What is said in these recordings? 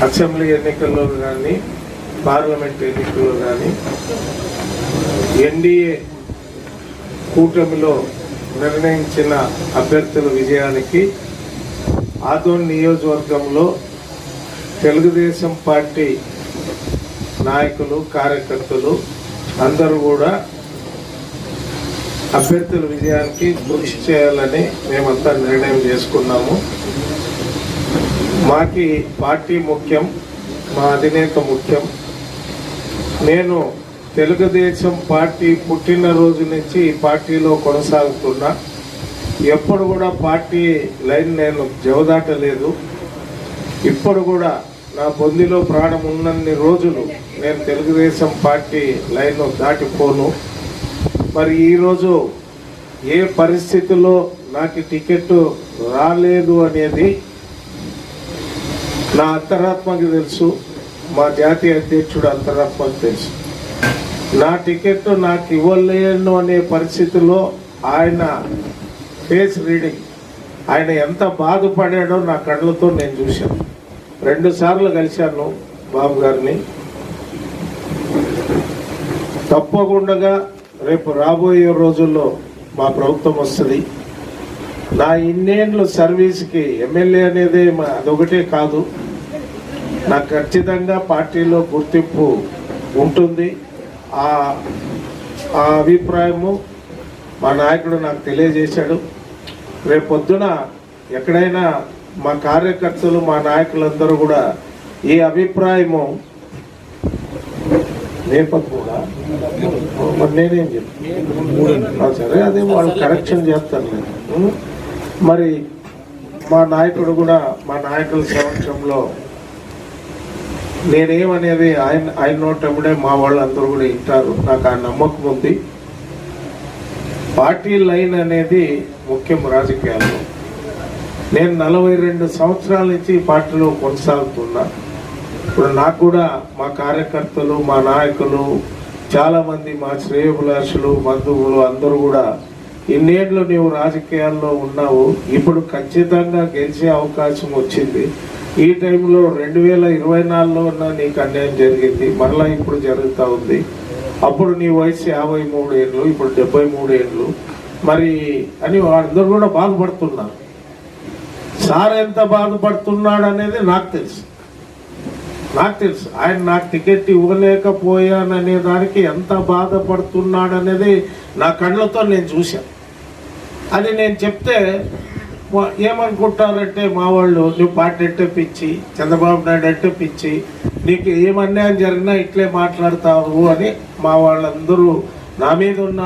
Assembly ఎన్నికల్లో కానీ parliament ఎన్నికల్లో కానీ ఎన్డీఏ కూటమిలో నిర్ణయించిన అభ్యర్థుల విజయానికి ఆదోని నియోజకవర్గంలో తెలుగుదేశం పార్టీ నాయకులు కార్యకర్తలు అందరూ కూడా అభ్యర్థుల విజయానికి కృషి చేయాలని మేమంతా నిర్ణయం చేసుకున్నాము. మాకి పార్టీ ముఖ్యం, మా అధినేత ముఖ్యం. నేను తెలుగుదేశం పార్టీ పుట్టినరోజు నుంచి ఈ పార్టీలో కొనసాగుతున్నా. ఎప్పుడు కూడా పార్టీ లైన్ నేను జవదాటలేదు. ఇప్పుడు కూడా నా బొందిలో ప్రాణం ఉన్నన్ని రోజులు నేను తెలుగుదేశం పార్టీ లైన్ దాటిపోను. మరి ఈరోజు ఏ పరిస్థితుల్లో నాకు టికెట్ రాలేదు అనేది నా అంతరాత్మకి తెలుసు, మా జాతీయ అధ్యక్షుడు అంతరాత్మకి తెలుసు. నా టికెట్ నాకు ఇవ్వలేను అనే పరిస్థితిలో ఆయన ఫేస్ రీడింగ్, ఆయన ఎంత బాధపడాడో నా కళ్ళతో నేను చూశాను. 2 సార్లు కలిశాను బాబు గారిని. తప్పకుండా రేపు రాబోయే రోజుల్లో మా ప్రభుత్వం వస్తుంది. నా ఇన్నేళ్ళు సర్వీస్కి ఎమ్మెల్యే అనేది అదొకటే కాదు, నాకు ఖచ్చితంగా పార్టీలో గుర్తింపు ఉంటుంది. ఆ అభిప్రాయము మా నాయకుడు నాకు తెలియజేశాడు. రేపు పొద్దున ఎక్కడైనా మా కార్యకర్తలు మా నాయకులందరూ కూడా ఈ అభిప్రాయము కూడా మరి నేనేం చెప్తాను, సరే అదే వాళ్ళు కరెక్షన్ చేస్తారు. మరి మా నాయకుడు కూడా మా నాయకుల సమక్షంలో నేనేమనేది ఆయన నోటముడే మా వాళ్ళందరూ కూడా వింటారు. నాకు ఆ నమ్మకం ఉంది. పార్టీ లైన్ అనేది ముఖ్యం రాజకీయాల్లో. నేను 42 సంవత్సరాల నుంచి ఈ పార్టీలో కొనసాగుతున్నా. ఇప్పుడు నాకు కూడా మా కార్యకర్తలు మా నాయకులు చాలామంది మా శ్రేయోభిలాషులు బంధువులు అందరూ కూడా ఇన్నేళ్ళు నీవు రాజకీయాల్లో ఉన్నావు, ఇప్పుడు ఖచ్చితంగా గెలిచే అవకాశం వచ్చింది. ఈ టైంలో 2024లో నీకు అన్యాయం జరిగింది, మరలా ఇప్పుడు జరుగుతూ ఉంది. అప్పుడు నీ వయసు 53 ఏళ్ళు, ఇప్పుడు 73 ఏళ్ళు మరి అని వాళ్ళందరూ కూడా బాధపడుతున్నారు. సార్ ఎంత బాధపడుతున్నాడు అనేది నాకు తెలుసు. ఆయన నాకు టికెట్ ఇవ్వలేకపోయాననే దానికి ఎంత బాధపడుతున్నాడు అనేది నా కళ్ళతో నేను చూశాను. అది నేను చెప్తే ఏమనుకుంటారంటే మా వాళ్ళు, నువ్వు పార్టీ అంటే పిచ్చి, చంద్రబాబు నాయుడు అంటే పిచ్చి, నీకు ఏమన్యాయం జరిగినా ఇట్లే మాట్లాడతావు అని మా వాళ్ళందరూ నా మీద ఉన్న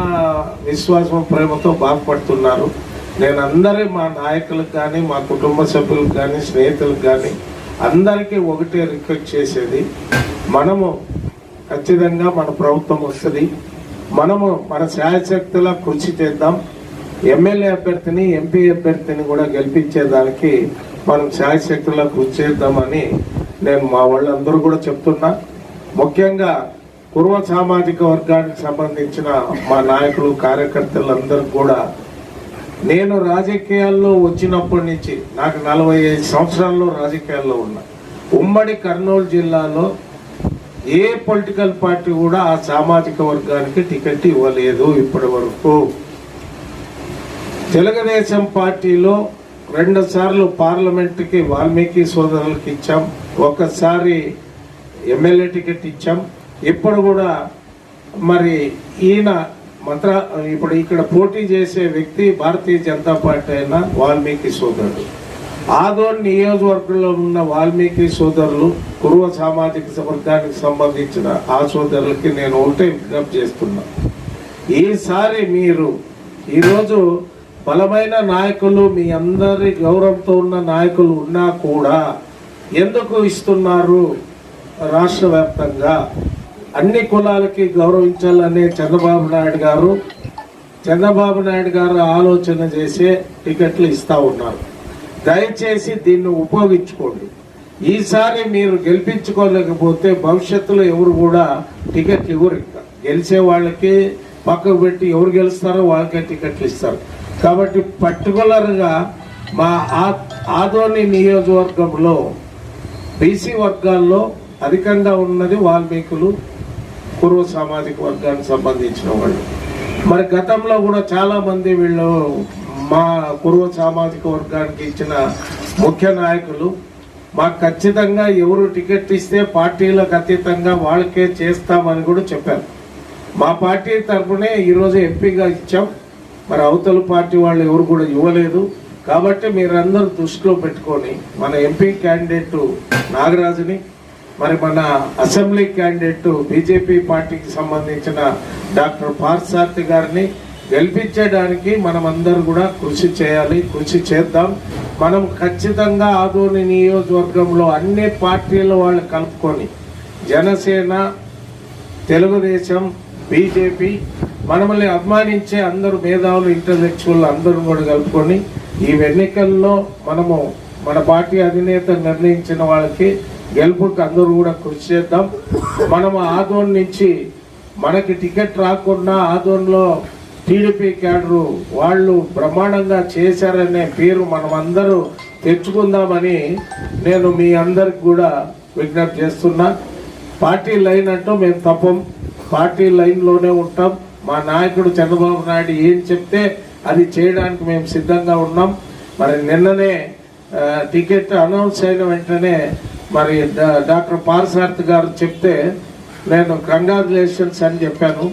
విశ్వాసం ప్రేమతో బాధపడుతున్నారు. నేను అందరి మా నాయకులకు కానీ మా కుటుంబ సభ్యులకు కానీ స్నేహితులకు కానీ అందరికీ ఒకటే రిక్వెస్ట్ చేసేది, మనము ఖచ్చితంగా మన ప్రభుత్వం వస్తుంది, మనము మన శాయశక్తులా కృషి చేద్దాం. ఎమ్మెల్యే అభ్యర్థిని ఎంపీ అభ్యర్థిని కూడా గెలిపించేదానికి మనం శాయశక్తులా కృషి చేద్దామని నేను మా వాళ్ళందరూ కూడా చెప్తున్నా. ముఖ్యంగా పూర్వ సామాజిక వర్గానికి సంబంధించిన మా నాయకులు కార్యకర్తలందరూ కూడా, నేను రాజకీయాల్లో వచ్చినప్పటి నుంచి నాకు 45 సంవత్సరాల్లో రాజకీయాల్లో ఉన్నా. ఉమ్మడి కర్నూలు జిల్లాలో ఏ పొలిటికల్ పార్టీ కూడా ఆ సామాజిక వర్గానికి టికెట్ ఇవ్వలేదు ఇప్పటి వరకు. తెలుగుదేశం పార్టీలో 2 సార్లు పార్లమెంట్కి వాల్మీకి సోదరులకు ఇచ్చాం, ఒకసారి ఎమ్మెల్యే టికెట్ ఇచ్చాం. ఇప్పుడు కూడా మరి ఈయన ఇప్పుడు ఇక్కడ పోటీ చేసే వ్యక్తి భారతీయ జనతా పార్టీ అయిన వాల్మీకి సోదరుడు. ఆదోని నియోజకవర్గంలో ఉన్న వాల్మీకి సోదరులు కురువ సామాజిక వర్గానికి సంబంధించిన ఆ సోదరులకి నేను ఒకటే విజ్ఞప్తి చేస్తున్నా, ఈసారి మీరు ఈరోజు బలమైన నాయకులు మీ అందరి గౌరవంతో ఉన్న నాయకులు ఉన్నా కూడా ఎందుకు ఇస్తున్నారు? రాష్ట్ర వ్యాప్తంగా అన్ని కులాలకి గౌరవించాలనే చంద్రబాబు నాయుడు గారు ఆలోచన చేసే టికెట్లు ఇస్తూ ఉన్నారు. దయచేసి దీన్ని ఉపయోగించుకోండి. ఈసారి మీరు గెలిపించుకోలేకపోతే భవిష్యత్తులో ఎవరు కూడా టికెట్లు ఇవ్వరు. గెలిచే వాళ్ళకి పక్కకు పెట్టి ఎవరు గెలుస్తారో వాళ్ళకే టికెట్లు ఇస్తారు. కాబట్టి పర్టికులర్గా మా ఆదోని నియోజకవర్గంలో బీసీ వర్గాల్లో అధికంగా ఉన్నది వాల్మీకులు, కురువ సామాజిక వర్గానికి సంబంధించిన వాళ్ళు. మరి గతంలో కూడా చాలా మంది వీళ్ళు మా కురువ సామాజిక వర్గానికి ఇచ్చిన ముఖ్య నాయకులు మాకు ఖచ్చితంగా ఎవరు టికెట్ ఇస్తే పార్టీలకు అతీతంగా వాళ్ళకే చేస్తామని కూడా చెప్పారు. మా పార్టీ తరఫునే ఈరోజు ఎంపీగా ఇచ్చాం. మరి అవతల పార్టీ వాళ్ళు ఎవరు కూడా ఇవ్వలేదు. కాబట్టి మీరందరూ దృష్టిలో పెట్టుకొని మన ఎంపీ క్యాండిడేట్ నాగరాజుని, మరి మన అసెంబ్లీ క్యాండిడేట్ బీజేపీ పార్టీకి సంబంధించిన డాక్టర్ పార్థసారథి గారిని గెలిపించడానికి మనమందరూ కూడా కృషి చేయాలి, కృషి చేద్దాం. మనం ఖచ్చితంగా ఆదోని నియోజకవర్గంలో అన్ని పార్టీల వాళ్ళు కలుపుకొని జనసేన, తెలుగుదేశం, బీజేపీ, మనల్ని అభిమానించే అందరూ మేధావులు, ఇంటలెక్చువల్ అందరూ కూడా కలుపుకొని ఈ ఎన్నికల్లో మనము మన పార్టీ అధినేత నిర్ణయించిన వాళ్ళకి గెలుపుకి అందరూ కూడా కృషి చేద్దాం. మనము ఆదోన్ నుంచి మనకి టికెట్ రాకుండా ఆదోన్లో టీడీపీ క్యాడరు వాళ్ళు బ్రహ్మాండంగా చేశారనే పేరు మనమందరూ తెచ్చుకుందామని నేను మీ అందరికి కూడా విజ్ఞప్తి చేస్తున్నా. పార్టీ లైన్ అంటూ మేము తప్పం, పార్టీ లైన్లోనే ఉంటాం. మా నాయకుడు చంద్రబాబు నాయుడు ఏం చెప్తే అది చేయడానికి మేము సిద్ధంగా ఉన్నాం. మరి నిన్ననే టికెట్ అనౌన్స్ అయిన వెంటనే మరి డాక్టర్ పార్థసారథి గారు చెప్తే నేను కంగ్రాచులేషన్స్ అని చెప్పాను.